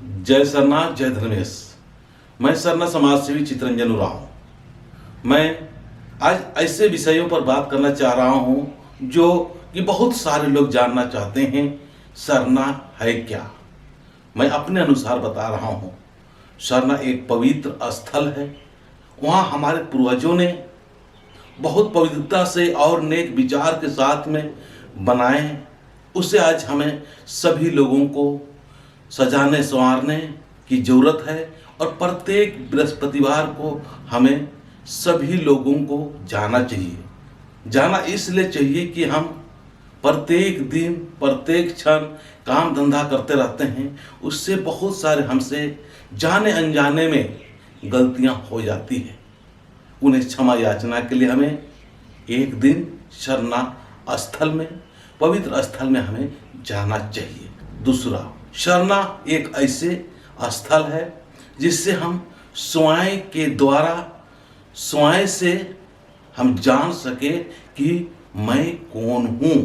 जय सरना जय धर्मेश। मैं सरना समाज सेवी चितरंजन उरांव। मैं आज ऐसे विषयों पर बात करना चाह रहा हूं जो कि बहुत सारे लोग जानना चाहते हैं। सरना है क्या? मैं अपने अनुसार बता रहा हूं। सरना एक पवित्र स्थल है। वहां हमारे पूर्वजों ने बहुत पवित्रता से और नेक विचार के साथ में बनाए। उसे आज हमें सभी लोगों को सजाने संवारने की जरूरत है और प्रत्येक बृहस्पतिवार को हमें सभी लोगों को जाना चाहिए। जाना इसलिए चाहिए कि हम प्रत्येक दिन प्रत्येक क्षण काम धंधा करते रहते हैं, उससे बहुत सारे हमसे जाने अनजाने में गलतियां हो जाती हैं। उन्हें क्षमा याचना के लिए हमें एक दिन सरना स्थल में, पवित्र स्थल में हमें जाना चाहिए। दूसरा, सरना एक ऐसे स्थल है जिससे हम स्वयं के द्वारा स्वयं से हम जान सके कि मैं कौन हूँ।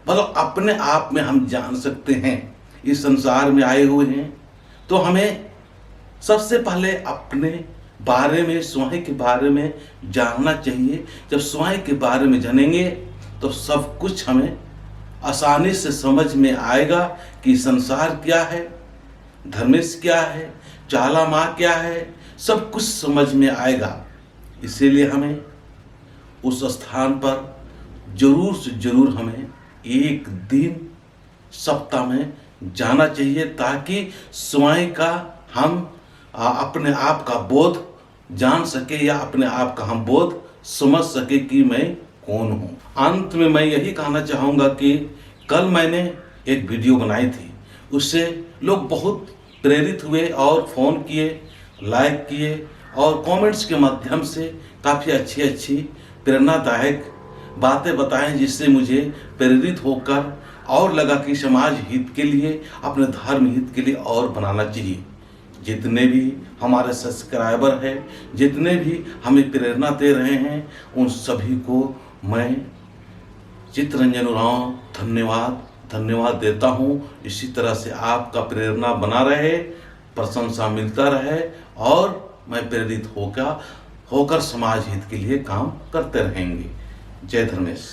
मतलब अपने आप में हम जान सकते हैं। इस संसार में आए हुए हैं तो हमें सबसे पहले अपने बारे में, स्वयं के बारे में जानना चाहिए। जब स्वयं के बारे में जानेंगे तो सब कुछ हमें आसानी से समझ में आएगा कि संसार क्या है, धर्मेश क्या है, चाला माँ क्या है, सब कुछ समझ में आएगा। इसीलिए हमें उस स्थान पर जरूर से जरूर हमें एक दिन सप्ताह में जाना चाहिए, ताकि स्वयं का हम अपने आप का बोध जान सके या अपने आप का हम बोध समझ सके कि मैं कौन हूँ। अंत में मैं यही कहना चाहूँगा कि कल मैंने एक वीडियो बनाई थी, उससे लोग बहुत प्रेरित हुए और फ़ोन किए, लाइक किए और कमेंट्स के माध्यम से काफ़ी अच्छी प्रेरणादायक बातें बताएं, जिससे मुझे प्रेरित होकर और लगा कि समाज हित के लिए, अपने धर्म हित के लिए और बनाना चाहिए। जितने भी हमारे सब्सक्राइबर हैं, जितने भी हमें प्रेरणा दे रहे हैं, उन सभी को मैं चितरंजन उरांव धन्यवाद देता हूँ। इसी तरह से आपका प्रेरणा बना रहे, प्रशंसा मिलता रहे और मैं प्रेरित होकर समाज हित के लिए काम करते रहेंगे। जय धर्मेश।